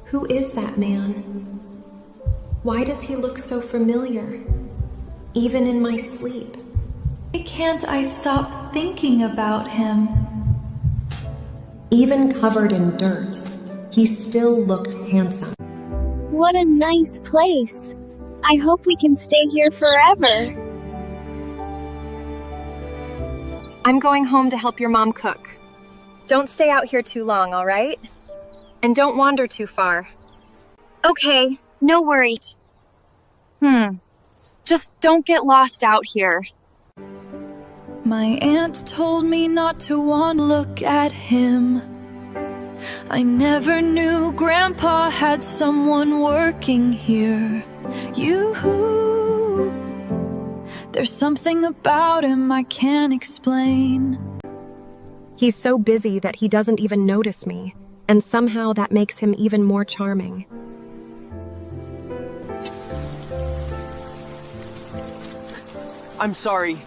Who is that man? Why does he look so familiar, even in my sleep? Why can't I stop thinking about him? Even covered in dirt, he still looked handsome. What a nice place. I hope we can stay here forever. I'm going home to help your mom cook. Don't stay out here too long, all right? And don't wander too far. Okay, no worries. Just don't get lost out here. My aunt told me not to want to look at him. I never knew Grandpa had someone working here. There's something about him I can't explain. He's so busy that he doesn't even notice me, and somehow that makes him even more charming. I'm sorry.